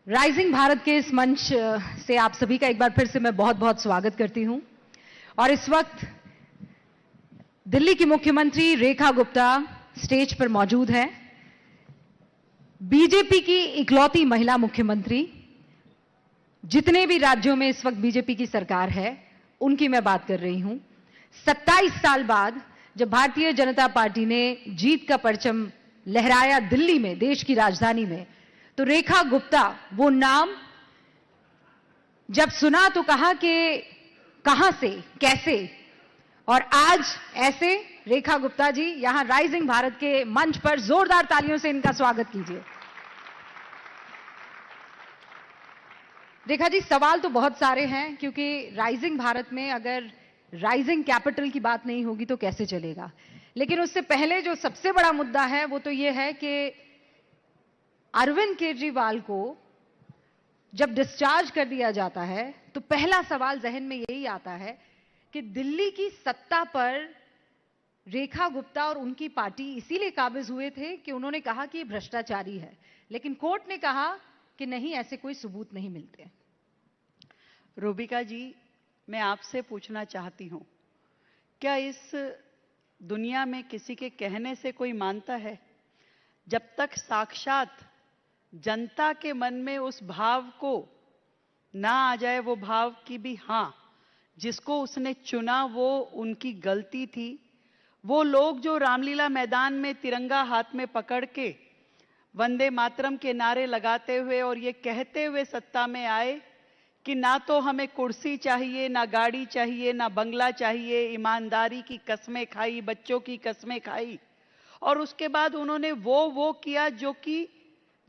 Rising Bharat के इस मंच से आप सभी का एक बार फिर से मैं बहुत बहुत स्वागत करती हूं। और इस वक्त दिल्ली की मुख्यमंत्री रेखा गुप्ता स्टेज पर मौजूद है। बीजेपी की इकलौती महिला मुख्यमंत्री, जितने भी राज्यों में इस वक्त बीजेपी की सरकार है उनकी मैं बात कर रही हूं। 27 साल बाद जब भारतीय जनता पार्टी ने जीत का परचम लहराया दिल्ली में, देश की राजधानी में, तो रेखा गुप्ता वो नाम जब सुना तो कहा कि कहां से, कैसे, और आज ऐसे। रेखा गुप्ता जी यहां राइजिंग भारत के मंच पर जोरदार तालियों से इनका स्वागत कीजिए। रेखा जी, सवाल तो बहुत सारे हैं, क्योंकि राइजिंग भारत में अगर राइजिंग कैपिटल की बात नहीं होगी तो कैसे चलेगा। लेकिन उससे पहले जो सबसे बड़ा मुद्दा है वो तो ये है कि अरविंद केजरीवाल को जब डिस्चार्ज कर दिया जाता है तो पहला सवाल जहन में यही आता है कि दिल्ली की सत्ता पर रेखा गुप्ता और उनकी पार्टी इसीलिए काबिज हुए थे कि उन्होंने कहा कि ये भ्रष्टाचारी है, लेकिन कोर्ट ने कहा कि नहीं, ऐसे कोई सबूत नहीं मिलते। रूबिका जी, मैं आपसे पूछना चाहती हूं, क्या इस दुनिया में किसी के कहने से कोई मानता है? जब तक साक्षात जनता के मन में उस भाव को ना आ जाए, वो भाव कि भी हां, जिसको उसने चुना वो उनकी गलती थी। वो लोग जो रामलीला मैदान में तिरंगा हाथ में पकड़ के वंदे मातरम के नारे लगाते हुए और ये कहते हुए सत्ता में आए कि ना तो हमें कुर्सी चाहिए, ना गाड़ी चाहिए, ना बंगला चाहिए, ईमानदारी की कस्में खाई, बच्चों की कस्में खाई, और उसके बाद उन्होंने वो किया जो कि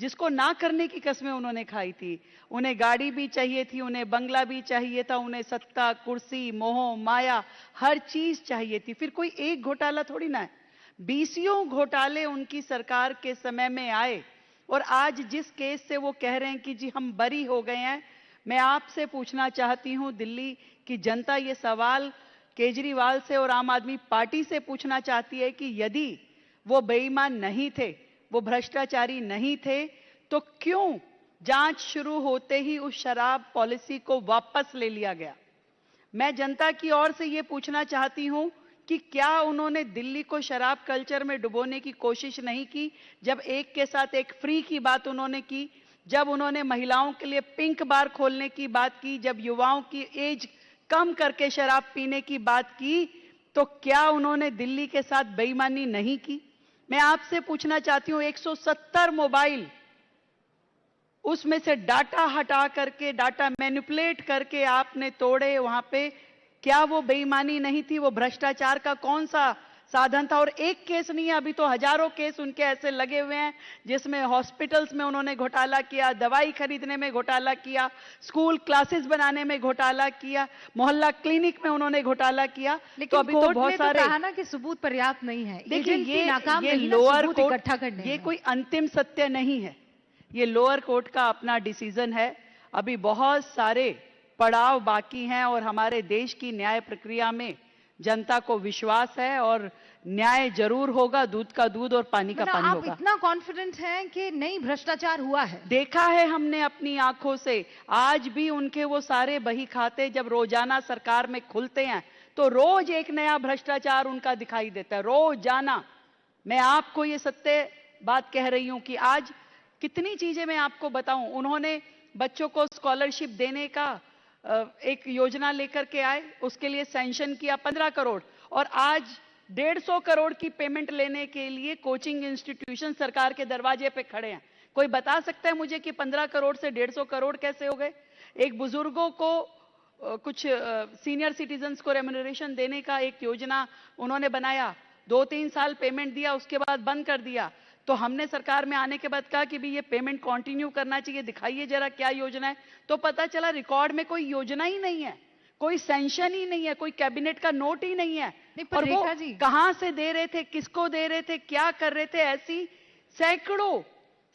जिसको ना करने की कस्में उन्होंने खाई थी। उन्हें गाड़ी भी चाहिए थी, उन्हें बंगला भी चाहिए था, उन्हें सत्ता, कुर्सी, मोह माया, हर चीज चाहिए थी। फिर कोई एक घोटाला थोड़ी ना है, बीसियों घोटाले उनकी सरकार के समय में आए, और आज जिस केस से वो कह रहे हैं कि जी हम बरी हो गए हैं, मैं आपसे पूछना चाहती हूं, दिल्ली की जनता ये सवाल केजरीवाल से और आम आदमी पार्टी से पूछना चाहती है कि यदि वो बेईमान नहीं थे, वो भ्रष्टाचारी नहीं थे, तो क्यों जांच शुरू होते ही उस शराब पॉलिसी को वापस ले लिया गया? मैं जनता की ओर से ये पूछना चाहती हूं कि क्या उन्होंने दिल्ली को शराब कल्चर में डुबोने की कोशिश नहीं की? जब एक के साथ एक फ्री की बात उन्होंने की, जब उन्होंने महिलाओं के लिए पिंक बार खोलने की बात की, जब युवाओं की एज कम करके शराब पीने की बात की, तो क्या उन्होंने दिल्ली के साथ बेईमानी नहीं की? मैं आपसे पूछना चाहती हूं, 170 मोबाइल, उसमें से डाटा हटा करके, डाटा मैनिपुलेट करके आपने तोड़े वहां पे, क्या वो बेईमानी नहीं थी? वो भ्रष्टाचार का कौन सा साधन था? और एक केस नहीं है, अभी तो हजारों केस उनके ऐसे लगे हुए हैं जिसमें हॉस्पिटल्स में उन्होंने घोटाला किया, दवाई खरीदने में घोटाला किया, स्कूल क्लासेस बनाने में घोटाला किया, मोहल्ला क्लिनिक में उन्होंने घोटाला किया। लेकिन तो अभी तो बहुत सारे कहा ना कि सबूत पर्याप्त नहीं है। देखिए, ये लोअर कोर्ट इकट्ठा करने, ये कोई अंतिम सत्य नहीं है, ये लोअर कोर्ट का अपना डिसीजन है। अभी बहुत सारे पड़ाव बाकी हैं और हमारे देश की न्याय प्रक्रिया में जनता को विश्वास है और न्याय जरूर होगा, दूध का दूध और पानी का पानी होगा। आप इतना कॉन्फिडेंट हैं कि नहीं भ्रष्टाचार हुआ है? देखा है हमने अपनी आंखों से। आज भी उनके वो सारे बही खाते जब रोजाना सरकार में खुलते हैं तो रोज एक नया भ्रष्टाचार उनका दिखाई देता है, रोजाना। मैं आपको ये सत्य बात कह रही हूं कि आज कितनी चीजें मैं आपको बताऊं। उन्होंने बच्चों को स्कॉलरशिप देने का एक योजना लेकर के आए, उसके लिए सैंक्शन किया 15 करोड़, और आज 150 करोड़ की पेमेंट लेने के लिए कोचिंग इंस्टीट्यूशन सरकार के दरवाजे पे खड़े हैं। कोई बता सकता है मुझे कि 15 करोड़ से 150 करोड़ कैसे हो गए? एक बुजुर्गों को कुछ सीनियर सिटीजन्स को रेम्यूनरेशन देने का एक योजना उन्होंने बनाया, 2-3 साल पेमेंट दिया, उसके बाद बंद कर दिया। तो हमने सरकार में आने के बाद कहा कि भी ये पेमेंट कंटिन्यू करना चाहिए, दिखाइए जरा क्या योजना है। तो पता चला रिकॉर्ड में कोई योजना ही नहीं है, कोई सैंक्शन ही नहीं है, कोई कैबिनेट का नोट ही नहीं है। और वो कहां से दे रहे थे, किसको दे रहे थे, क्या कर रहे थे? ऐसी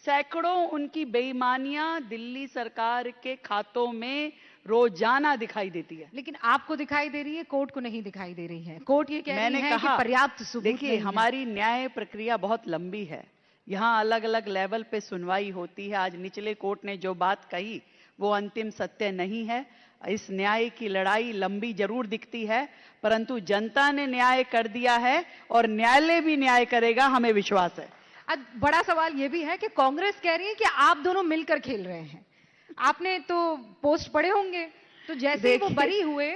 सैकड़ों उनकी बेईमानियां दिल्ली सरकार के खातों में रोजाना दिखाई देती है। लेकिन आपको दिखाई दे रही है, कोर्ट को नहीं दिखाई दे रही है। कोर्ट ये कह रही है कि पर्याप्त सबूत नहीं है। देखिए, हमारी न्याय प्रक्रिया बहुत लंबी है, यहाँ अलग अलग लेवल पे सुनवाई होती है। आज निचले कोर्ट ने जो बात कही वो अंतिम सत्य नहीं है। इस न्याय की लड़ाई लंबी जरूर दिखती है, परंतु जनता ने न्याय कर दिया है और न्यायालय भी न्याय करेगा, हमें विश्वास है। अब बड़ा सवाल यह भी है कि कांग्रेस कह रही है कि आप दोनों मिलकर खेल रहे हैं। आपने तो पोस्ट पढ़े होंगे, तो जैसे ही वो बरी हुए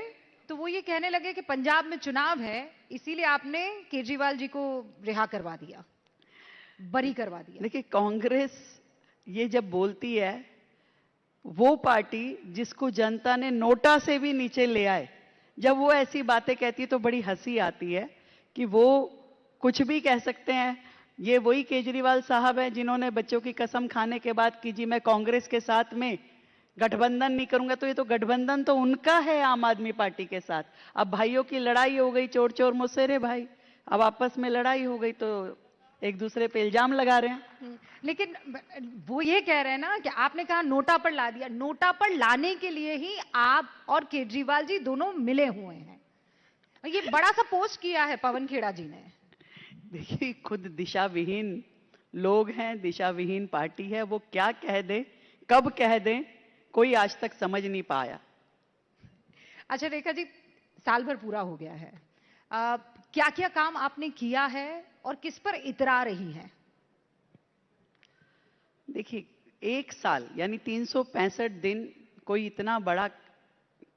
तो वो ये कहने लगे कि पंजाब में चुनाव है, इसीलिए आपने केजरीवाल जी को रिहा करवा दिया, बरी करवा दिया। देखिए, कांग्रेस ये जब बोलती है, वो पार्टी जिसको जनता ने नोटा से भी नीचे ले आए, जब वो ऐसी बातें कहती है तो बड़ी हंसी आती है कि वो कुछ भी कह सकते हैं। ये वही केजरीवाल साहब हैं जिन्होंने बच्चों की कसम खाने के बाद कि जी मैं कांग्रेस के साथ में गठबंधन नहीं करूंगा, तो ये तो गठबंधन तो उनका है आम आदमी पार्टी के साथ। अब भाइयों की लड़ाई हो गई, चोर चोर मुसेरे भाई, अब आपस में लड़ाई हो गई तो एक दूसरे पे इल्जाम लगा रहे हैं। लेकिन वो ये कह रहे हैं ना कि आपने कहा नोटा पर ला दिया, नोटा पर लाने के लिए ही आप और केजरीवाल जी दोनों मिले हुए हैं। ये बड़ा सा पोस्ट किया है पवन खेड़ा जी ने। देखिए, खुद दिशा विहीन लोग हैं, दिशा विहीन पार्टी है, वो क्या कह दे, कब कह दे, कोई आज तक समझ नहीं पाया। अच्छा रेखा जी, साल भर पूरा हो गया है, क्या क्या काम आपने किया है और किस पर इतरा रही हैं? देखिए, एक साल यानी 365 दिन कोई इतना बड़ा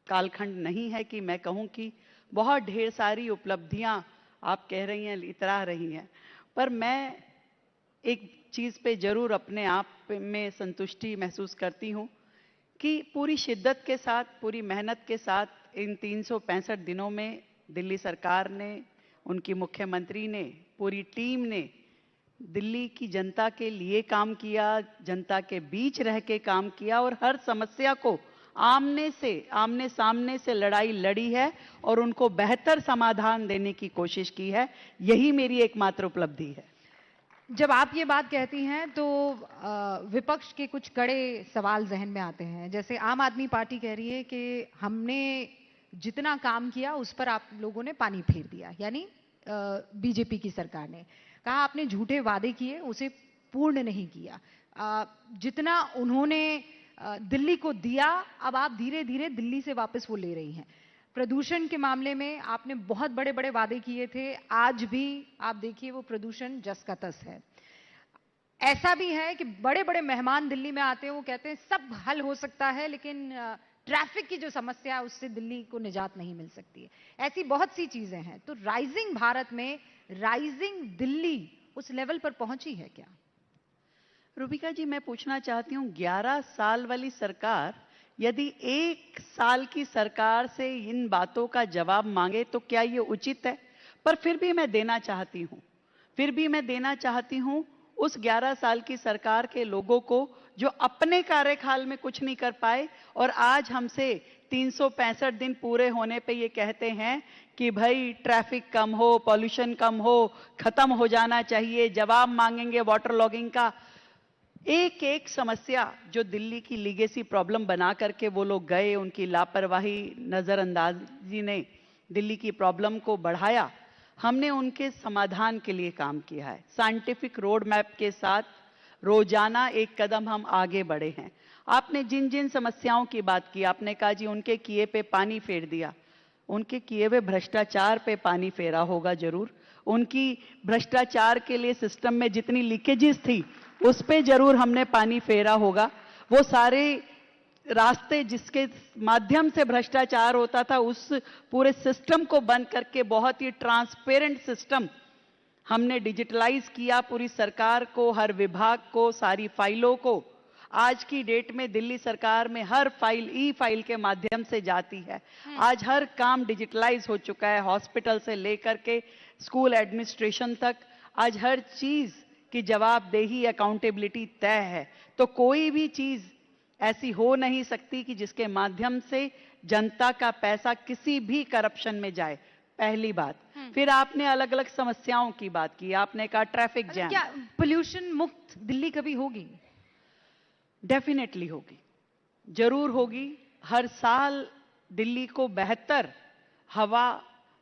कालखंड नहीं है कि मैं कहूं कि बहुत ढेर सारी उपलब्धियां आप कह रही हैं, इतरा रही हैं। पर मैं एक चीज पे जरूर अपने आप में संतुष्टि महसूस करती हूं कि पूरी शिद्दत के साथ, पूरी मेहनत के साथ इन 365 दिनों में दिल्ली सरकार ने, उनकी मुख्यमंत्री ने, पूरी टीम ने दिल्ली की जनता के लिए काम किया, जनता के बीच रह के काम किया और हर समस्या को आमने सामने से लड़ाई लड़ी है और उनको बेहतर समाधान देने की कोशिश की है। यही मेरी एकमात्र उपलब्धि है। जब आप ये बात कहती हैं तो विपक्ष के कुछ कड़े सवाल जहन में आते हैं। जैसे आम आदमी पार्टी कह रही है कि हमने जितना काम किया उस पर आप लोगों ने पानी फेर दिया, यानी बीजेपी की सरकार ने कहा आपने झूठे वादे किए, उसे पूर्ण नहीं किया। जितना उन्होंने दिल्ली को दिया, अब आप धीरे धीरे दिल्ली से वापस वो ले रही हैं। प्रदूषण के मामले में आपने बहुत बड़े बड़े वादे किए थे, आज भी आप देखिए वो प्रदूषण जस का तस है। ऐसा भी है कि बड़े बड़े मेहमान दिल्ली में आते हैं, वो कहते हैं सब हल हो सकता है, लेकिन ट्रैफिक की जो समस्या है उससे दिल्ली को निजात नहीं मिल सकती है। ऐसी बहुत सी चीजें हैं। तो राइजिंग भारत में राइजिंग दिल्ली उस लेवल पर पहुंची है क्या? रूबिका जी, मैं पूछना चाहती हूँ, 11 साल वाली सरकार यदि एक साल की सरकार से इन बातों का जवाब मांगे तो क्या ये उचित है? पर फिर भी मैं देना चाहती हूँ उस 11 साल की सरकार के लोगों को जो अपने कार्यकाल में कुछ नहीं कर पाए और आज हमसे 365 दिन पूरे होने पे ये कहते हैं कि भाई ट्रैफिक कम हो, पॉल्यूशन कम हो, खत्म हो जाना चाहिए, जवाब मांगेंगे वाटर लॉगिंग का। एक एक समस्या जो दिल्ली की लीगेसी प्रॉब्लम बना करके वो लोग गए, उनकी लापरवाही, नजरअंदाजी ने दिल्ली की प्रॉब्लम को बढ़ाया। हमने उनके समाधान के लिए काम किया है। साइंटिफिक रोड मैप के साथ रोजाना एक कदम हम आगे बढ़े हैं। आपने जिन जिन समस्याओं की बात की, आपने कहा जी उनके किए पे पानी फेर दिया, उनके किए हुए भ्रष्टाचार पे पानी फेरा होगा जरूर। उनकी भ्रष्टाचार के लिए सिस्टम में जितनी लीकेजेस थी उस पे जरूर हमने पानी फेरा होगा। वो सारे रास्ते जिसके माध्यम से भ्रष्टाचार होता था उस पूरे सिस्टम को बंद करके बहुत ही ट्रांसपेरेंट सिस्टम हमने डिजिटलाइज किया। पूरी सरकार को, हर विभाग को, सारी फाइलों को आज की डेट में दिल्ली सरकार में हर फाइल ई फाइल के माध्यम से जाती है। आज हर काम डिजिटलाइज हो चुका है, हॉस्पिटल से लेकर के स्कूल एडमिनिस्ट्रेशन तक। आज हर चीज की जवाबदेही, अकाउंटेबिलिटी तय है। तो कोई भी चीज ऐसी हो नहीं सकती कि जिसके माध्यम से जनता का पैसा किसी भी करप्शन में जाए, पहली बात। फिर आपने अलग अलग समस्याओं की बात की, आपने कहा ट्रैफिक जैम। क्या पोल्यूशन मुक्त दिल्ली कभी होगी? डेफिनेटली होगी, जरूर होगी। हर साल दिल्ली को बेहतर हवा,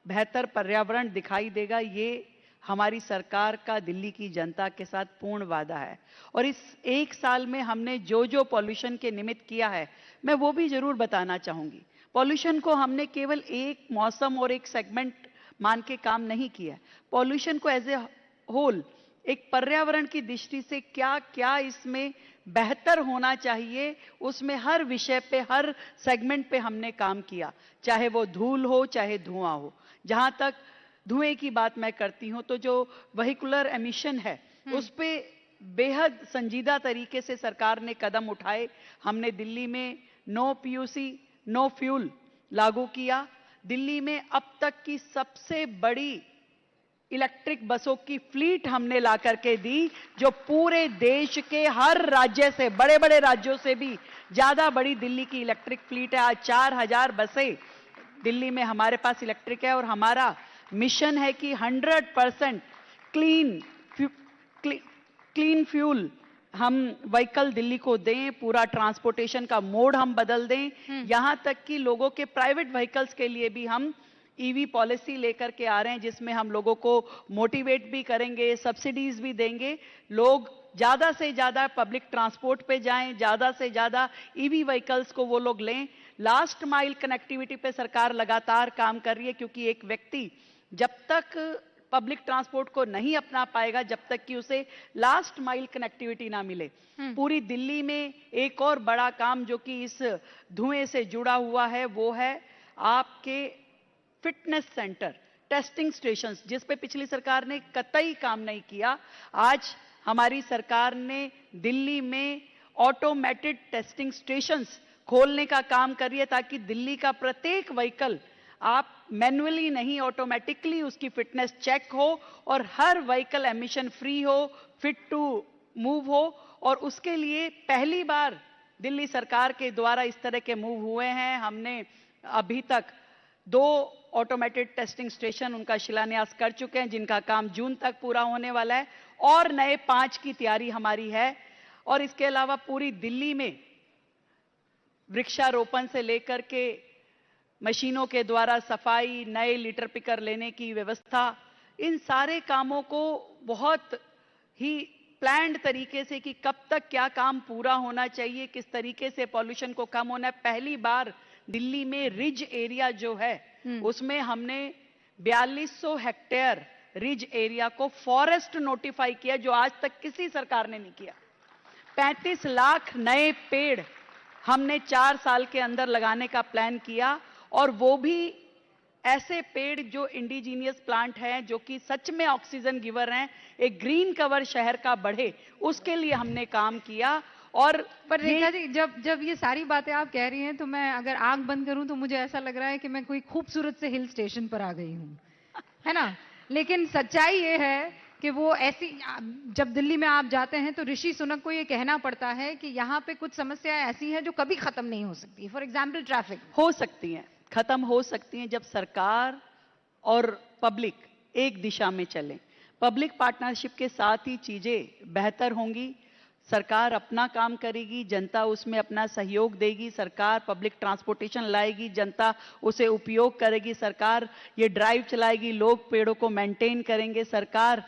बेहतर पर्यावरण दिखाई देगा, ये हमारी सरकार का दिल्ली की जनता के साथ पूर्ण वादा है। और इस एक साल में हमने जो जो पॉल्यूशन के निमित्त किया है, मैं वो भी जरूर बताना चाहूंगी। पॉल्यूशन को हमने केवल एक मौसम और एक सेगमेंट मान के काम नहीं किया। पॉल्यूशन को एज ए होल, एक पर्यावरण की दृष्टि से क्या क्या इसमें बेहतर होना चाहिए, उसमें हर विषय पे, हर सेगमेंट पे हमने काम किया। चाहे वो धूल हो, चाहे धुआं हो। जहां तक धुएं की बात मैं करती हूं, तो जो व्हीकुलर एमिशन है, उस पे बेहद संजीदा तरीके से सरकार ने कदम उठाए। हमने दिल्ली में नो पीयूसी, नो फ्यूल लागू किया। दिल्ली में अब तक की सबसे बड़ी इलेक्ट्रिक बसों की फ्लीट हमने ला करके दी, जो पूरे देश के हर राज्य से, बड़े बड़े राज्यों से भी ज्यादा बड़ी दिल्ली की इलेक्ट्रिक फ्लीट है। आज 4000 बसें दिल्ली में हमारे पास इलेक्ट्रिक है। और हमारा मिशन है कि 100% क्लीन फ्यूल हम व्हीकल दिल्ली को दें, पूरा ट्रांसपोर्टेशन का मोड हम बदल दें। यहां तक कि लोगों के प्राइवेट व्हीकल्स के लिए भी हम ईवी पॉलिसी लेकर के आ रहे हैं, जिसमें हम लोगों को मोटिवेट भी करेंगे, सब्सिडीज भी देंगे। लोग ज्यादा से ज्यादा पब्लिक ट्रांसपोर्ट पे जाएं, ज्यादा से ज्यादा ईवी व्हीकल्स को वो लोग लें। लास्ट माइल कनेक्टिविटी पे सरकार लगातार काम कर रही है, क्योंकि एक व्यक्ति जब तक पब्लिक ट्रांसपोर्ट को नहीं अपना पाएगा, जब तक कि उसे लास्ट माइल कनेक्टिविटी ना मिले। पूरी दिल्ली में एक और बड़ा काम जो कि इस धुएं से जुड़ा हुआ है, वो है आपके फिटनेस सेंटर, टेस्टिंग स्टेशंस, जिस पे पिछली सरकार ने कतई काम नहीं किया। आज हमारी सरकार ने दिल्ली में ऑटोमेटेड टेस्टिंग स्टेशंस खोलने का काम कर रही है, ताकि दिल्ली का प्रत्येक व्हीकल आप मैन्युअली नहीं, ऑटोमेटिकली उसकी फिटनेस चेक हो और हर व्हीकल एमिशन फ्री हो, फिट टू मूव हो। और उसके लिए पहली बार दिल्ली सरकार के द्वारा इस तरह के मूव हुए हैं। हमने अभी तक 2 ऑटोमेटेड टेस्टिंग स्टेशन उनका शिलान्यास कर चुके हैं, जिनका काम जून तक पूरा होने वाला है, और नए 5 की तैयारी हमारी है। और इसके अलावा पूरी दिल्ली में वृक्षारोपण से लेकर के मशीनों के द्वारा सफाई, नए लीटर पिकर लेने की व्यवस्था, इन सारे कामों को बहुत ही प्लान्ड तरीके से कि कब तक क्या काम पूरा होना चाहिए, किस तरीके से पॉल्यूशन को कम होना है। पहली बार दिल्ली में रिज एरिया जो है, उसमें हमने 4200 हेक्टेयर रिज एरिया को फॉरेस्ट नोटिफाई किया, जो आज तक किसी सरकार ने नहीं किया। 35 लाख नए पेड़ हमने 4 साल के अंदर लगाने का प्लान किया, और वो भी ऐसे पेड़ जो इंडिजीनियस प्लांट हैं, जो कि सच में ऑक्सीजन गिवर हैं। एक ग्रीन कवर शहर का बढ़े, उसके लिए हमने काम किया। और पर रेखा जी, जब ये सारी बातें आप कह रही हैं, तो मैं अगर आंख बंद करूं तो मुझे ऐसा लग रहा है कि मैं कोई खूबसूरत से हिल स्टेशन पर आ गई हूं, है ना। लेकिन सच्चाई ये है कि वो ऐसी, जब दिल्ली में आप जाते हैं तो ऋषि सुनक को ये कहना पड़ता है कि यहाँ पे कुछ समस्याएं ऐसी हैं जो कभी खत्म नहीं हो सकती। फॉर एग्जाम्पल ट्रैफिक हो सकती हैं, खत्म हो सकती हैं, जब सरकार और पब्लिक एक दिशा में चले। पब्लिक पार्टनरशिप के साथ ही चीजें बेहतर होंगी। सरकार अपना काम करेगी, जनता उसमें अपना सहयोग देगी। सरकार पब्लिक ट्रांसपोर्टेशन लाएगी, जनता उसे उपयोग करेगी। सरकार ये ड्राइव चलाएगी, लोग पेड़ों को मेंटेन करेंगे। सरकार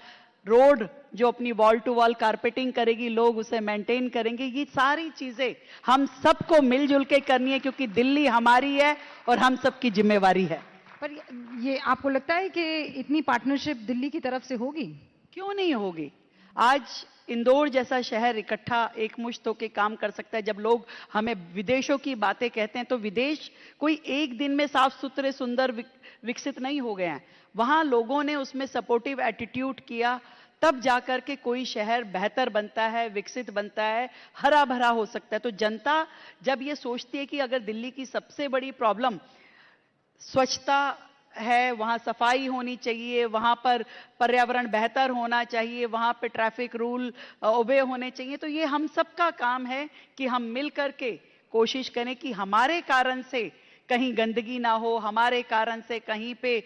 रोड जो अपनी वॉल टू वॉल कारपेटिंग करेगी, लोग उसे मेंटेन करेंगे। ये सारी चीजें हम सबको मिलजुल के करनी है, क्योंकि दिल्ली हमारी है और हम सबकी जिम्मेवारी है। पर ये आपको लगता है कि इतनी पार्टनरशिप दिल्ली की तरफ से होगी? क्यों नहीं होगी। आज इंदौर जैसा शहर इकट्ठा एक मुश्त होकर काम कर सकता है। जब लोग हमें विदेशों की बातें कहते हैं, तो विदेश कोई एक दिन में साफ सुथरे सुंदर विकसित नहीं हो गए हैं। वहां लोगों ने उसमें सपोर्टिव एटीट्यूड किया, तब जाकर के कोई शहर बेहतर बनता है, विकसित बनता है, हरा भरा हो सकता है। तो जनता जब ये सोचती है कि अगर दिल्ली की सबसे बड़ी प्रॉब्लम स्वच्छता है, वहां सफाई होनी चाहिए, वहां पर पर्यावरण बेहतर होना चाहिए, वहां पे ट्रैफिक रूल ओबे होने चाहिए, तो ये हम सबका काम है कि हम मिल करके कोशिश करें कि हमारे कारण से कहीं गंदगी ना हो, हमारे कारण से कहीं पे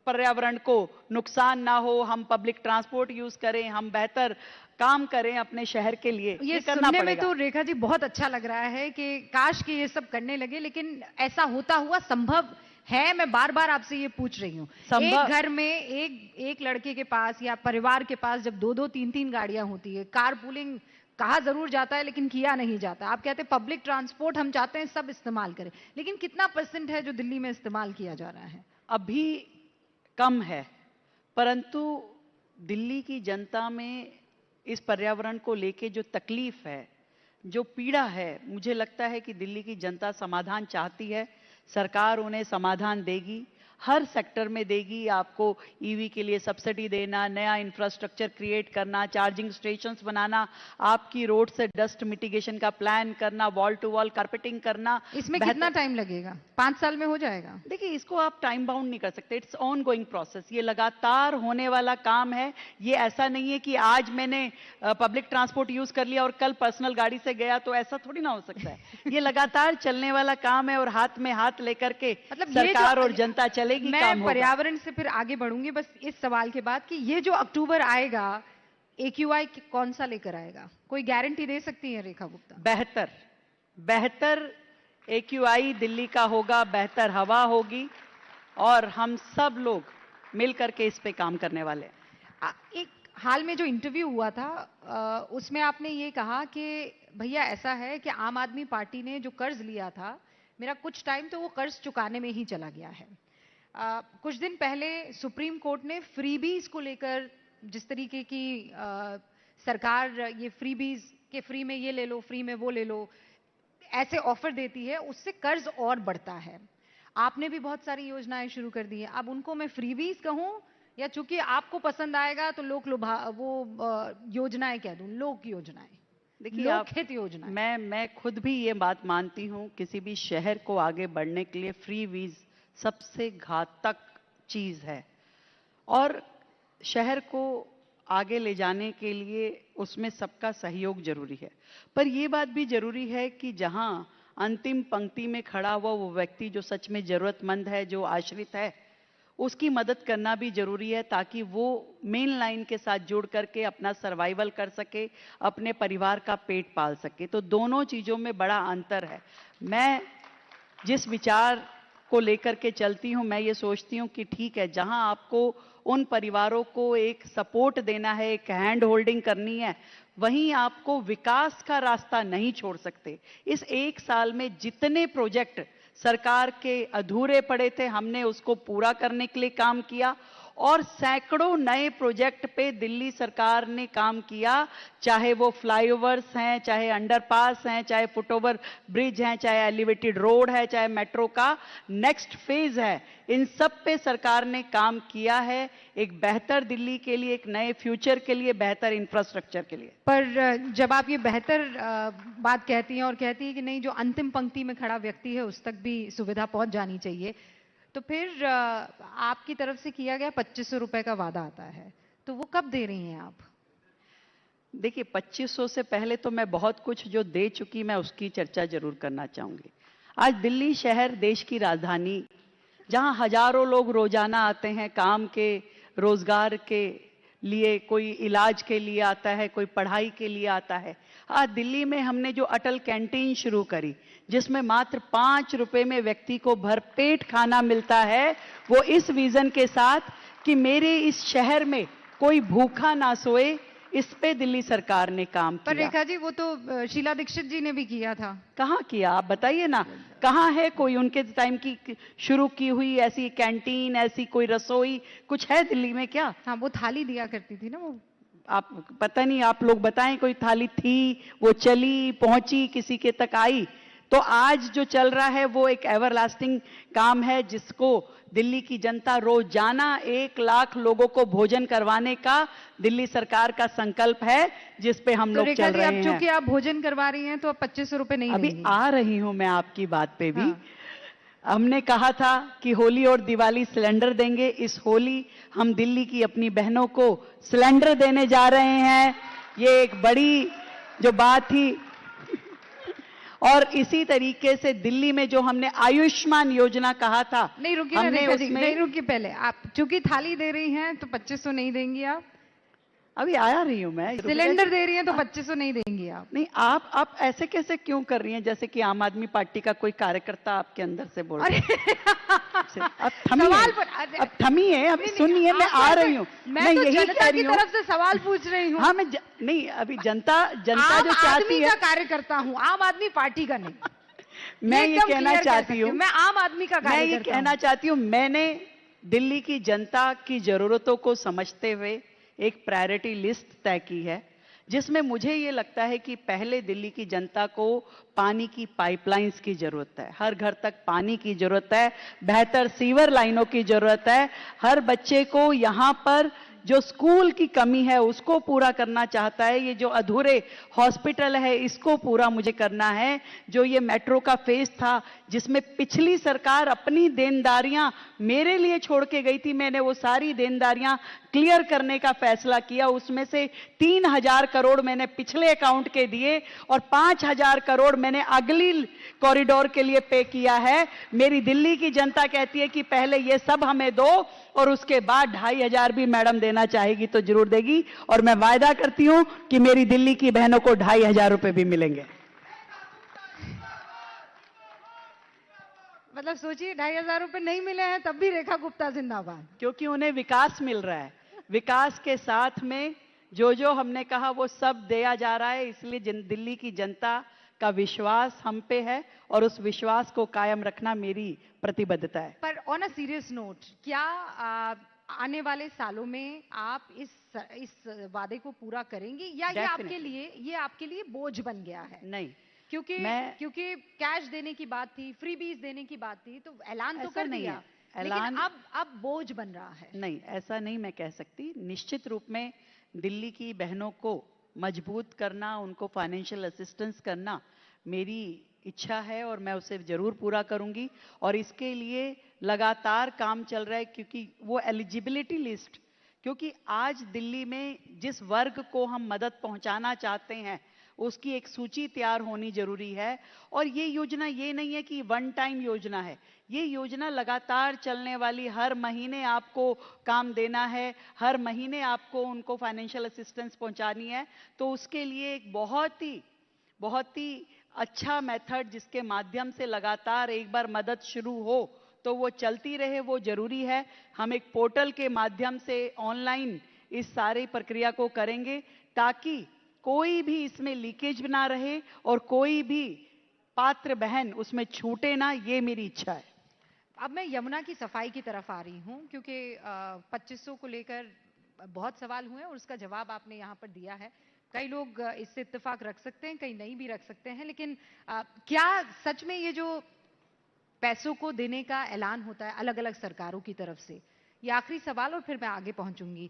पर्यावरण को नुकसान ना हो। हम पब्लिक ट्रांसपोर्ट यूज करें, हम बेहतर काम करें अपने शहर के लिए। ये करना सुनने में पड़ेगा। तो रेखा जी बहुत अच्छा लग रहा है कि काश कि ये सब करने लगे, लेकिन ऐसा होता हुआ संभव है, मैं बार बार आपसे ये पूछ रही हूँ। एक घर में एक लड़के के पास या परिवार के पास जब 2-2 3-3 गाड़ियां होती है, कार पूलिंग कहा जरूर जाता है लेकिन किया नहीं जाता। आप कहते हैं पब्लिक ट्रांसपोर्ट हम चाहते हैं सब इस्तेमाल करें, लेकिन कितना % है जो दिल्ली में इस्तेमाल किया जा रहा है? अभी कम है, परंतु दिल्ली की जनता में इस पर्यावरण को लेके जो तकलीफ है, जो पीड़ा है, मुझे लगता है कि दिल्ली की जनता समाधान चाहती है। सरकार उन्हें समाधान देगी, हर सेक्टर में देगी। आपको ईवी के लिए सब्सिडी देना, नया इंफ्रास्ट्रक्चर क्रिएट करना, चार्जिंग स्टेशंस बनाना, आपकी रोड से डस्ट मिटिगेशन का प्लान करना, वॉल टू वॉल कारपेटिंग करना। इसमें कितना टाइम लगेगा? 5 साल में हो जाएगा? देखिए, इसको आप टाइम बाउंड नहीं कर सकते, इट्स ऑन गोइंग प्रोसेस। ये लगातार होने वाला काम है। ये ऐसा नहीं है कि आज मैंने पब्लिक ट्रांसपोर्ट यूज कर लिया और कल पर्सनल गाड़ी से गया, तो ऐसा थोड़ी ना हो सकता है। ये लगातार चलने वाला काम है और हाथ में हाथ लेकर के मतलब सरकार और जनता चलेगी। मैं पर्यावरण से फिर आगे बढ़ूंगी बस इस सवाल के बाद कि ये जो अक्टूबर आएगा, AQI कौन सा लेकर आएगा? कोई गारंटी दे सकती है रेखा गुप्ता? बेहतर AQI दिल्ली का होगा, बेहतर हवा होगी और हम सब लोग मिलकर के इस पे काम करने वाले हैं। एक हाल में जो इंटरव्यू हुआ था उसमें आपने ये कहा कि भैया ऐसा है कि आम आदमी पार्टी ने जो कर्ज लिया था, मेरा कुछ टाइम तो वो कर्ज चुकाने में ही चला गया है। कुछ दिन पहले सुप्रीम कोर्ट ने फ्रीबीज को लेकर, जिस तरीके की सरकार ये फ्रीबीज के फ्री में ये ले लो, फ्री में वो ले लो, ऐसे ऑफर देती है, उससे कर्ज और बढ़ता है। आपने भी बहुत सारी योजनाएं शुरू कर दी हैं। अब उनको मैं फ्रीबीज कहूं या चूंकि आपको पसंद आएगा तो योजनाएं कह दूं, लोक योजनाएं? देखिए, लोकहित योजना। मैं खुद भी ये बात मानती हूं, किसी भी शहर को आगे बढ़ने के लिए फ्री वीज सबसे घातक चीज है और शहर को आगे ले जाने के लिए उसमें सबका सहयोग जरूरी है। पर यह बात भी जरूरी है कि जहां अंतिम पंक्ति में खड़ा हुआ वो व्यक्ति जो सच में जरूरतमंद है, जो आश्रित है, उसकी मदद करना भी जरूरी है, ताकि वो मेन लाइन के साथ जुड़ करके अपना सर्वाइवल कर सके, अपने परिवार का पेट पाल सके। तो दोनों चीजों में बड़ा अंतर है। मैं जिस विचार को लेकर के चलती हूं, मैं ये सोचती हूं कि ठीक है, जहां आपको उन परिवारों को एक सपोर्ट देना है, एक हैंड होल्डिंग करनी है, वहीं आपको विकास का रास्ता नहीं छोड़ सकते। इस 1 साल में जितने प्रोजेक्ट सरकार के अधूरे पड़े थे, हमने उसको पूरा करने के लिए काम किया और सैकड़ों नए प्रोजेक्ट पे दिल्ली सरकार ने काम किया, चाहे वो फ्लाईओवर्स हैं, चाहे अंडरपास हैं, चाहे फुटओवर ब्रिज हैं, चाहे एलिवेटेड रोड है, चाहे मेट्रो का नेक्स्ट फेज है। इन सब पे सरकार ने काम किया है, एक बेहतर दिल्ली के लिए, एक नए फ्यूचर के लिए, बेहतर इंफ्रास्ट्रक्चर के लिए। पर जब आप ये बेहतर बात कहती हैं और कहती है कि नहीं, जो अंतिम पंक्ति में खड़ा व्यक्ति है उस तक भी सुविधा पहुंच जानी चाहिए, तो फिर आपकी तरफ से किया गया 2500 रुपए का वादा आता है, तो वो कब दे रही हैं आप? देखिए, 2500 से पहले तो मैं बहुत कुछ जो दे चुकी, मैं उसकी चर्चा जरूर करना चाहूंगी। आज दिल्ली शहर देश की राजधानी, जहां हजारों लोग रोजाना आते हैं काम के, रोजगार के लिए, कोई इलाज के लिए आता है, कोई पढ़ाई के लिए आता है। आज दिल्ली में हमने जो अटल कैंटीन शुरू करी, जिसमें मात्र 5 रुपए में व्यक्ति को भरपेट खाना मिलता है, वो इस विजन के साथ कि मेरे इस शहर में कोई भूखा ना सोए, इस पे दिल्ली सरकार ने काम किया। पर रेखा जी, वो तो शीला दीक्षित जी ने भी किया था। कहाँ किया, आप बताइए ना, कहाँ है कोई उनके टाइम की शुरू की हुई ऐसी कैंटीन, ऐसी कोई रसोई कुछ है दिल्ली में क्या? हाँ, वो थाली दिया करती थी ना वो। आप पता नहीं, आप लोग बताएं, कोई थाली थी, वो चली, पहुंची, किसी के तक आई? तो आज जो चल रहा है वो एक एवरलास्टिंग काम है, जिसको दिल्ली की जनता रोजाना 1 लाख लोगों को भोजन करवाने का दिल्ली सरकार का संकल्प है, जिस पे हम लोग चल रहे हैं। चूंकि आप भोजन करवा रही हैं तो 2500 रुपए नहीं अभी आ रही हूं मैं आपकी बात पे भी। हाँ। हमने कहा था कि होली और दिवाली सिलेंडर देंगे। इस होली हम दिल्ली की अपनी बहनों को सिलेंडर देने जा रहे हैं। ये एक बड़ी जो बात थी। और इसी तरीके से दिल्ली में जो हमने आयुष्मान योजना कहा था, नहीं रुकिए नहीं रुकिए, पहले आप चूंकि थाली दे रही हैं तो 2500 नहीं देंगी आप? अभी आया रही हूं मैं। सिलेंडर दे रही हैं तो 2500 नहीं देंगी आप? नहीं, आप ऐसे कैसे क्यों कर रही हैं, जैसे कि आम आदमी पार्टी का कोई कार्यकर्ता आपके अंदर से बोल रहा है। आपसे, अब थमी सवाल है, अब थमी है, अब सुनिए, मैं आ रही हूँ, मैं तो यही जनता कह की रही हूँ। तरफ से सवाल पूछ रही हूँ। हाँ, नहीं, अभी जनता जो आम चाहती आदमी है, का कार्यकर्ता हूँ, आम आदमी पार्टी का नहीं। मैं ये एकदम कहना clear कह चाहती सकती हूँ, मैं आम आदमी का मैं ये कार्यकर्ता कहना हूँ। चाहती हूँ, मैंने दिल्ली की जनता की जरूरतों को समझते हुए एक प्रायोरिटी लिस्ट तय की है, जिसमें मुझे ये लगता है कि पहले दिल्ली की जनता को पानी की पाइपलाइंस की जरूरत है, हर घर तक पानी की जरूरत है, बेहतर सीवर लाइनों की जरूरत है, हर बच्चे को यहाँ पर जो स्कूल की कमी है उसको पूरा करना चाहता है, ये जो अधूरे हॉस्पिटल है इसको पूरा मुझे करना है, जो ये मेट्रो का फेज था जिसमें पिछली सरकार अपनी देनदारियां मेरे लिए छोड़ के गई थी, मैंने वो सारी देनदारियां क्लियर करने का फैसला किया, उसमें से 3,000 करोड़ मैंने पिछले अकाउंट के दिए और 5,000 करोड़ मैंने अगली कॉरिडोर के लिए पे किया है। मेरी दिल्ली की जनता कहती है कि पहले ये सब हमें दो और उसके बाद 2,500 भी मैडम देना चाहेगी तो जरूर देगी, और मैं वायदा करती हूं कि मेरी दिल्ली की बहनों को 2,500 रुपए भी मिलेंगे। मतलब सोचिए 2,500 रुपए नहीं मिले हैं तब भी रेखा गुप्ता जिंदाबाद। क्योंकि उन्हें विकास मिल रहा है, विकास के साथ में जो हमने कहा वो सब दिया जा रहा है, इसलिए दिल्ली की जनता का विश्वास हम पे है और उस विश्वास को कायम रखना मेरी प्रतिबद्धता है। पर ऑन अ सीरियस नोट, क्या आने वाले सालों में आप इस वादे को पूरा करेंगे या ये आपके लिए बोझ बन गया है? नहीं, क्योंकि कैश देने की बात थी, फ्री बीज देने की बात थी, तो ऐलान तो कर दिया, लेकिन अब बोझ बन रहा है। नहीं, ऐसा नहीं मैं कह सकती। निश्चित रूप में दिल्ली की बहनों को मजबूत करना, उनको फाइनेंशियल असिस्टेंस करना मेरी इच्छा है और मैं उसे जरूर पूरा करूंगी, और इसके लिए लगातार काम चल रहा है, क्योंकि वो एलिजिबिलिटी लिस्ट, क्योंकि आज दिल्ली में जिस वर्ग को हम मदद पहुंचाना चाहते हैं उसकी एक सूची तैयार होनी जरूरी है। और ये योजना ये नहीं है कि वन टाइम योजना है, ये योजना लगातार चलने वाली, हर महीने आपको काम देना है, हर महीने आपको उनको फाइनेंशियल असिस्टेंस पहुंचानी है। तो उसके लिए एक बहुत ही अच्छा मेथड जिसके माध्यम से लगातार एक बार मदद शुरू हो तो वो चलती रहे, वो जरूरी है। हम एक पोर्टल के माध्यम से ऑनलाइन इस सारी प्रक्रिया को करेंगे ताकि कोई भी इसमें लीकेज ना रहे और कोई भी पात्र बहन उसमें छूटे ना, ये मेरी इच्छा है। अब मैं यमुना की सफाई की तरफ आ रही हूं, क्योंकि 2500 को लेकर बहुत सवाल हुए और उसका जवाब आपने यहां पर दिया है। कई लोग इससे इत्तेफाक रख सकते हैं, कई नहीं भी रख सकते हैं, लेकिन क्या सच में ये जो पैसों को देने का ऐलान होता है अलग अलग सरकारों की तरफ से, ये आखिरी सवाल और फिर मैं आगे पहुंचूंगी,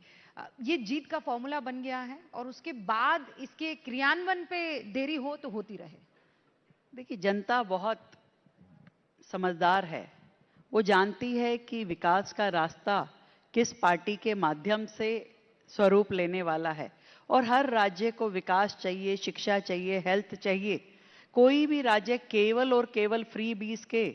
ये जीत का फॉर्मूला बन गया है और उसके बाद इसके क्रियान्वयन पे देरी हो तो होती रहे? देखिए, जनता बहुत समझदार है, वो जानती है कि विकास का रास्ता किस पार्टी के माध्यम से स्वरूप लेने वाला है, और हर राज्य को विकास चाहिए, शिक्षा चाहिए, हेल्थ चाहिए। कोई भी राज्य केवल और केवल फ्री बीज के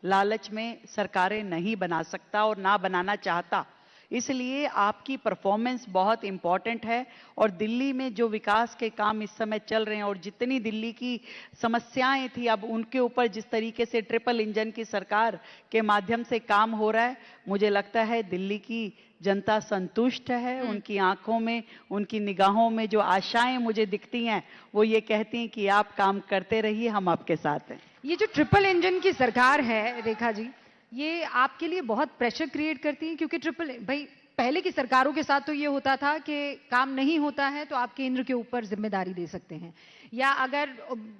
लालच में सरकारें नहीं बना सकता और ना बनाना चाहता, इसलिए आपकी परफॉर्मेंस बहुत इंपॉर्टेंट है। और दिल्ली में जो विकास के काम इस समय चल रहे हैं और जितनी दिल्ली की समस्याएं थी, अब उनके ऊपर जिस तरीके से ट्रिपल इंजन की सरकार के माध्यम से काम हो रहा है, मुझे लगता है दिल्ली की जनता संतुष्ट है। उनकी आंखों में, उनकी निगाहों में जो आशाएं मुझे दिखती हैं वो ये कहती हैं कि आप काम करते रहिए, हम आपके साथ हैं। ये जो ट्रिपल इंजन की सरकार है रेखा जी, ये आपके लिए बहुत प्रेशर क्रिएट करती है, क्योंकि भाई पहले की सरकारों के साथ तो ये होता था कि काम नहीं होता है तो आप केंद्र के ऊपर जिम्मेदारी दे सकते हैं, या अगर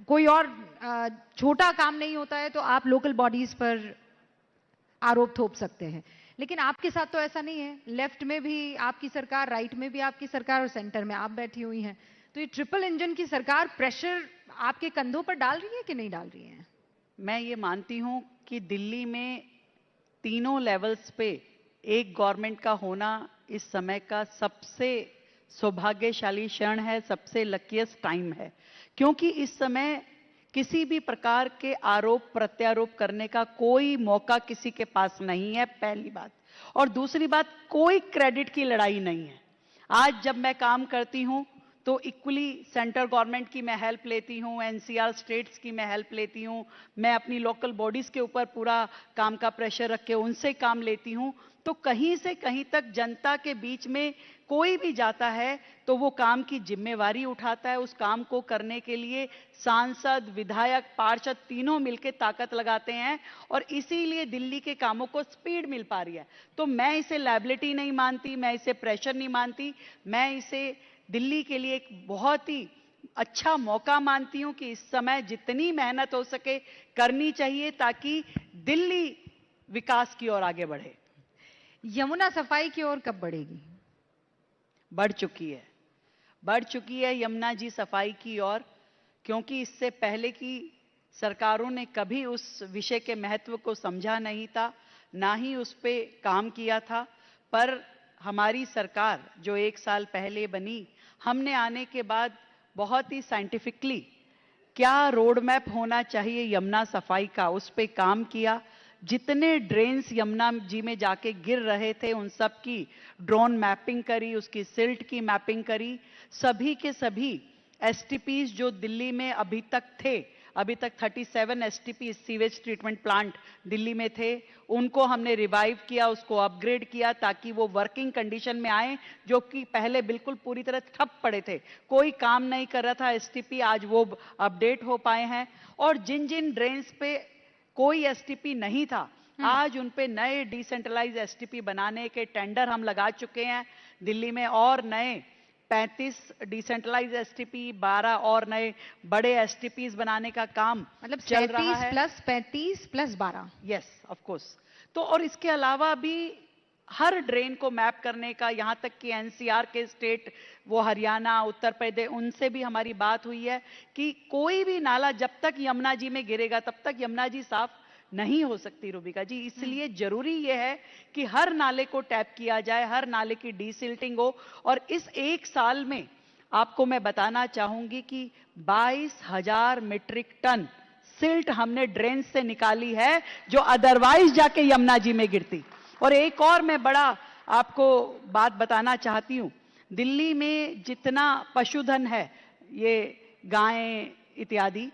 कोई और छोटा काम नहीं होता है तो आप लोकल बॉडीज पर आरोप थोप सकते हैं। लेकिन आपके साथ तो ऐसा नहीं है, लेफ्ट में भी आपकी सरकार, राइट में भी आपकी सरकार और सेंटर में आप बैठी हुई हैं, तो ये ट्रिपल इंजन की सरकार प्रेशर आपके कंधों पर डाल रही है कि नहीं डाल रही है? मैं ये मानती हूं कि दिल्ली में तीनों लेवल्स पे एक गवर्नमेंट का होना इस समय का सबसे सौभाग्यशाली क्षण है, सबसे लकीएस्ट टाइम है, क्योंकि इस समय किसी भी प्रकार के आरोप प्रत्यारोप करने का कोई मौका किसी के पास नहीं है, पहली बात। और दूसरी बात, कोई क्रेडिट की लड़ाई नहीं है। आज जब मैं काम करती हूं तो इक्वली सेंट्रल गवर्नमेंट की मैं हेल्प लेती हूँ, एनसीआर स्टेट्स की मैं हेल्प लेती हूँ, मैं अपनी लोकल बॉडीज के ऊपर पूरा काम का प्रेशर रख के उनसे काम लेती हूँ। तो कहीं से कहीं तक जनता के बीच में कोई भी जाता है तो वो काम की जिम्मेवारी उठाता है। उस काम को करने के लिए सांसद, विधायक, पार्षद तीनों मिलकर ताकत लगाते हैं और इसीलिए दिल्ली के कामों को स्पीड मिल पा रही है। तो मैं इसे लायबिलिटी नहीं मानती, मैं इसे प्रेशर नहीं मानती, मैं इसे दिल्ली के लिए एक बहुत ही अच्छा मौका मानती हूं कि इस समय जितनी मेहनत हो सके करनी चाहिए ताकि दिल्ली विकास की ओर आगे बढ़े। यमुना सफाई की ओर कब बढ़ेगी? बढ़ चुकी है यमुना जी सफाई की ओर, क्योंकि इससे पहले की सरकारों ने कभी उस विषय के महत्व को समझा नहीं था, ना ही उस पे काम किया था। पर हमारी सरकार जो 1 साल पहले बनी, हमने आने के बाद बहुत ही साइंटिफिकली क्या रोड मैप होना चाहिए यमुना सफाई का, उस पे काम किया। जितने ड्रेन्स यमुना जी में जाके गिर रहे थे उन सब की ड्रोन मैपिंग करी, उसकी सिल्ट की मैपिंग करी। सभी के सभी एसटीपीज जो दिल्ली में अभी तक 37 STP sewage treatment plant Delhi में थे, उनको हमने रिवाइव किया, उसको अपग्रेड किया ताकि वो वर्किंग कंडीशन में आए, जो कि पहले बिल्कुल पूरी तरह ठप पड़े थे, कोई काम नहीं कर रहा था एसटीपी, आज वो अपडेट हो पाए हैं। और जिन जिन ड्रेन्स पे कोई एसटीपी नहीं था, आज उन पे नए डिसेंट्रलाइज एसटीपी बनाने के टेंडर हम लगा चुके हैं दिल्ली में, और नए 35 डिसेंट्रलाइज एसटीपी, 12 और नए बड़े एसटीपीज बनाने का काम मतलब चल रहा है। 37 प्लस 12। Yes, of course. तो और इसके अलावा भी हर ड्रेन को मैप करने का, यहां तक कि एनसीआर के स्टेट, वो हरियाणा, उत्तर प्रदेश, उनसे भी हमारी बात हुई है कि कोई भी नाला जब तक यमुना जी में गिरेगा तब तक यमुना जी साफ नहीं हो सकती रूबिका जी। इसलिए जरूरी यह है कि हर नाले को टैप किया जाए, हर नाले की डीसिल्टिंग हो। और इस 1 साल में आपको मैं बताना चाहूंगी कि 22,000 मीट्रिक टन सिल्ट हमने ड्रेन से निकाली है, जो अदरवाइज जाके यमुना जी में गिरती। और एक और मैं बड़ा आपको बात बताना चाहती हूं, दिल्ली में जितना पशुधन है, ये गायें इत्यादि,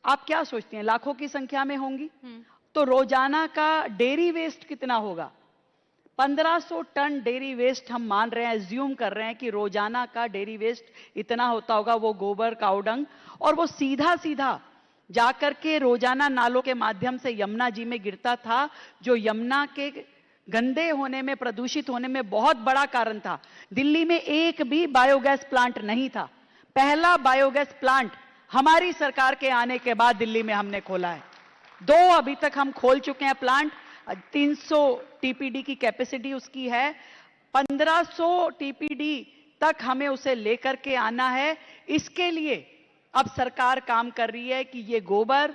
आप क्या सोचते हैं लाखों की संख्या में होंगी? तो रोजाना का डेयरी वेस्ट कितना होगा? 1500 टन डेयरी वेस्ट हम मान रहे हैं, एज्यूम कर रहे हैं कि रोजाना का डेयरी वेस्ट इतना होता होगा, वो गोबर, काउडंग, और वो सीधा सीधा जाकर के रोजाना नालों के माध्यम से यमुना जी में गिरता था, जो यमुना के गंदे होने में, प्रदूषित होने में बहुत बड़ा कारण था। दिल्ली में एक भी बायोगैस प्लांट नहीं था। पहला बायोगैस प्लांट हमारी सरकार के आने के बाद दिल्ली में हमने खोला है। 2 अभी तक हम खोल चुके हैं प्लांट। 300 टीपीडी की कैपेसिटी उसकी है। 1500 टीपीडी तक हमें उसे लेकर के आना है। इसके लिए अब सरकार काम कर रही है कि ये गोबर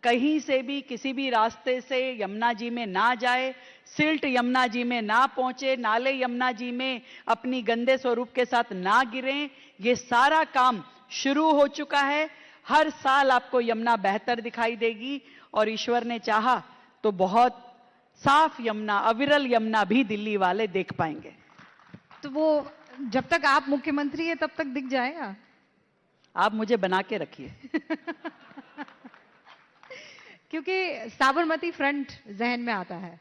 कहीं से भी, किसी भी रास्ते से यमुना जी में ना जाए, सिल्ट यमुना जी में ना पहुंचे, नाले यमुना जी में अपनी गंदे स्वरूप के साथ ना गिरें। ये सारा काम शुरू हो चुका है। हर साल आपको यमुना बेहतर दिखाई देगी और ईश्वर ने चाहा तो बहुत साफ यमुना, अविरल यमुना भी दिल्ली वाले देख पाएंगे। तो वो जब तक आप मुख्यमंत्री है तब तक दिख जाएगा? आप मुझे बना के रखिए। क्योंकि साबरमती फ्रंट जहन में आता है।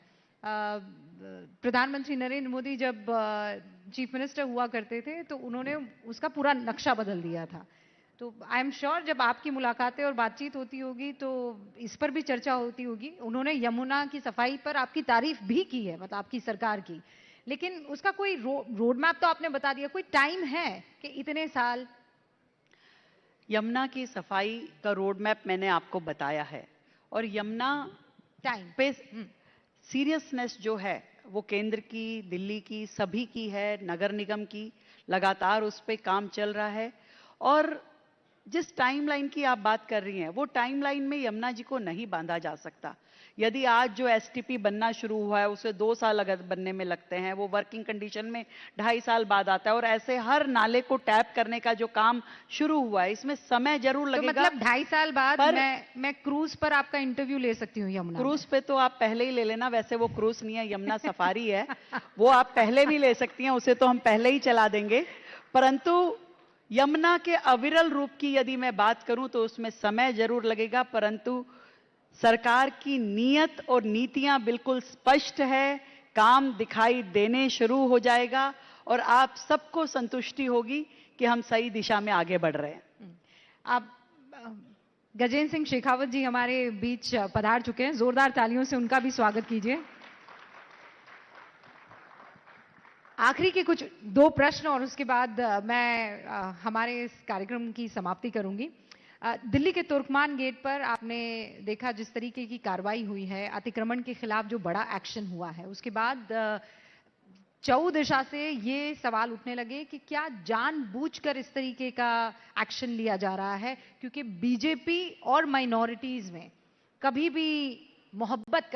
प्रधानमंत्री नरेंद्र मोदी जब चीफ मिनिस्टर हुआ करते थे तो उन्होंने उसका पूरा नक्शा बदल दिया था। तो आई एम श्योर जब आपकी मुलाकातें और बातचीत होती होगी तो इस पर भी चर्चा होती होगी। उन्होंने यमुना की सफाई पर आपकी तारीफ भी की है, मतलब आपकी सरकार की, लेकिन उसका कोई रोड मैप तो आपने बता दिया, कोई टाइम है कि इतने साल? यमुना की सफाई का रोड मैप मैंने आपको बताया है, और यमुना टाइम पे सीरियसनेस जो है वो केंद्र की, दिल्ली की, सभी की है, नगर निगम की, लगातार उस पे काम चल रहा है। और जिस टाइमलाइन की आप बात कर रही हैं, वो टाइमलाइन में यमुना जी को नहीं बांधा जा सकता। यदि आज जो एसटीपी बनना शुरू हुआ है उसे 2 साल अगर बनने में लगते हैं, वो वर्किंग कंडीशन में 2.5 साल बाद आता है, और ऐसे हर नाले को टैप करने का जो काम शुरू हुआ है इसमें समय जरूर लगेगा। तो मतलब 2.5 साल बाद मैं क्रूज पर आपका इंटरव्यू ले सकती हूँ यमुना? क्रूज पे तो आप पहले ही ले लेना, वैसे वो क्रूज नहीं है, यमुना सफारी है। वो आप पहले भी ले सकती हैं, उसे तो हम पहले ही चला देंगे। परंतु यमुना के अविरल रूप की यदि मैं बात करूं तो उसमें समय जरूर लगेगा, परंतु सरकार की नीयत और नीतियां बिल्कुल स्पष्ट है, काम दिखाई देने शुरू हो जाएगा और आप सबको संतुष्टि होगी कि हम सही दिशा में आगे बढ़ रहे हैं। आप गजेंद्र सिंह शेखावत जी हमारे बीच पधार चुके हैं, जोरदार तालियों से उनका भी स्वागत कीजिए। आखिरी के कुछ 2 प्रश्न और उसके बाद मैं हमारे इस कार्यक्रम की समाप्ति करूंगी। दिल्ली के तुर्कमान गेट पर आपने देखा जिस तरीके की कार्रवाई हुई है, अतिक्रमण के खिलाफ जो बड़ा एक्शन हुआ है, उसके बाद चौ दिशा से ये सवाल उठने लगे कि क्या जानबूझकर इस तरीके का एक्शन लिया जा रहा है, क्योंकि बीजेपी और माइनॉरिटीज में कभी भी मोहब्बत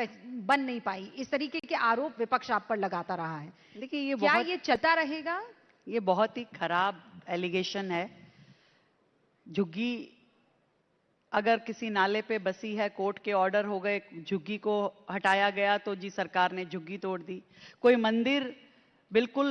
बन नहीं पाई। इस तरीके के आरोप विपक्ष आप पर लगाता रहा है। देखिए, ये क्या ये चलता रहेगा? ये बहुत ही खराब एलिगेशन है। झुग्गी अगर किसी नाले पे बसी है, कोर्ट के ऑर्डर हो गए, झुग्गी को हटाया गया तो जी सरकार ने झुग्गी तोड़ दी। कोई मंदिर बिल्कुल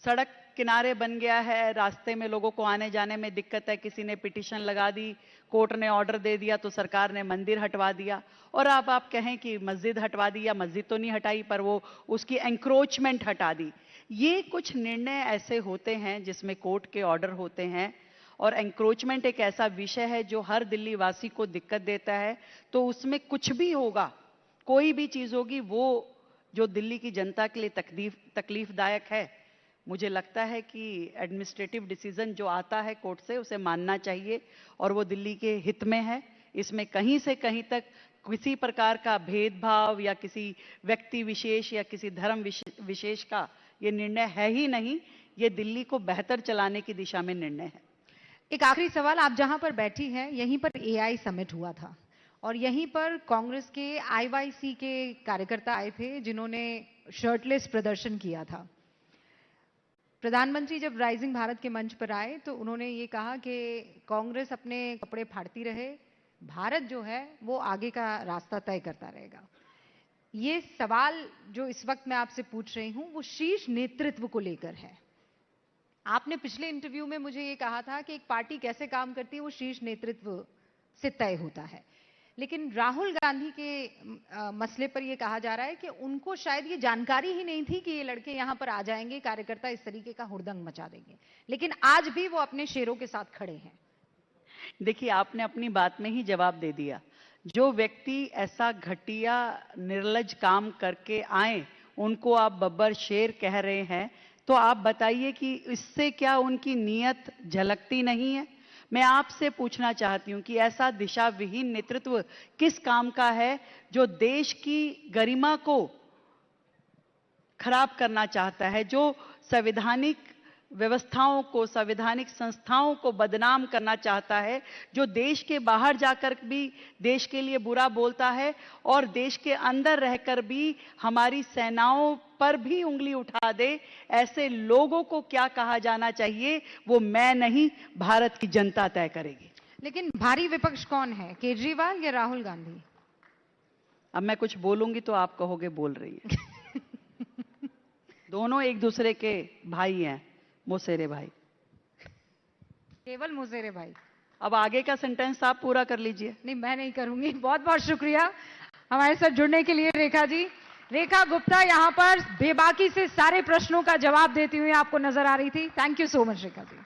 सड़क किनारे बन गया है, रास्ते में लोगों को आने जाने में दिक्कत है, किसी ने पिटीशन लगा दी, कोर्ट ने ऑर्डर दे दिया तो सरकार ने मंदिर हटवा दिया। और अब आप कहें कि मस्जिद हटवा दी, या मस्जिद तो नहीं हटाई पर वो उसकी एंक्रोचमेंट हटा दी। ये कुछ निर्णय ऐसे होते हैं जिसमें कोर्ट के ऑर्डर होते हैं, और एंक्रोचमेंट एक ऐसा विषय है जो हर दिल्ली वासी को दिक्कत देता है। तो उसमें कुछ भी होगा, कोई भी चीज होगी, वो जो दिल्ली की जनता के लिए तकलीफदायक है, मुझे लगता है कि एडमिनिस्ट्रेटिव डिसीजन जो आता है कोर्ट से उसे मानना चाहिए और वो दिल्ली के हित में है। इसमें कहीं से कहीं तक किसी प्रकार का भेदभाव या किसी व्यक्ति विशेष या किसी धर्म विशेष का ये निर्णय है ही नहीं। ये दिल्ली को बेहतर चलाने की दिशा में निर्णय है। एक आखिरी सवाल, आप जहां पर बैठी हैं यहीं पर एआई समिट हुआ था और यहीं पर कांग्रेस के आईवाईसी के कार्यकर्ता आए थे जिन्होंने शर्टलेस प्रदर्शन किया था। प्रधानमंत्री जब राइजिंग भारत के मंच पर आए तो उन्होंने ये कहा कि कांग्रेस अपने कपड़े फाड़ती रहे, भारत जो है वो आगे का रास्ता तय करता रहेगा। ये सवाल जो इस वक्त मैं आपसे पूछ रही हूं वो शीर्ष नेतृत्व को लेकर है। आपने पिछले इंटरव्यू में मुझे ये कहा था कि एक पार्टी कैसे काम करती है वो शीर्ष नेतृत्व से तय होता है, लेकिन राहुल गांधी के मसले पर यह कहा जा रहा है कि उनको शायद ये जानकारी ही नहीं थी कि ये लड़के यहां पर आ जाएंगे, कार्यकर्ता इस तरीके का हुड़दंग मचा देंगे, लेकिन आज भी वो अपने शेरों के साथ खड़े हैं। देखिए, आपने अपनी बात में ही जवाब दे दिया। जो व्यक्ति ऐसा घटिया निर्लज काम करके आए उनको आप बब्बर शेर कह रहे हैं, तो आप बताइए कि इससे क्या उनकी नीयत झलकती नहीं है? मैं आपसे पूछना चाहती हूं कि ऐसा दिशा विहीन नेतृत्व किस काम का है जो देश की गरिमा को खराब करना चाहता है, जो संवैधानिक व्यवस्थाओं को, संवैधानिक संस्थाओं को बदनाम करना चाहता है, जो देश के बाहर जाकर भी देश के लिए बुरा बोलता है और देश के अंदर रहकर भी हमारी सेनाओं पर भी उंगली उठा दे। ऐसे लोगों को क्या कहा जाना चाहिए वो मैं नहीं, भारत की जनता तय करेगी। लेकिन भारी विपक्ष कौन है, केजरीवाल या राहुल गांधी? अब मैं कुछ बोलूंगी तो आप कहोगे बोल रही है। दोनों एक दूसरे के भाई हैं, मोसेरे भाई। केवल मोसेरे भाई? अब आगे का सेंटेंस आप पूरा कर लीजिए। नहीं, मैं नहीं करूंगी। बहुत बहुत शुक्रिया हमारे साथ जुड़ने के लिए रेखा जी। रेखा गुप्ता यहां पर बेबाकी से सारे प्रश्नों का जवाब देती हुई आपको नजर आ रही थी। Thank you so much Rekha ji.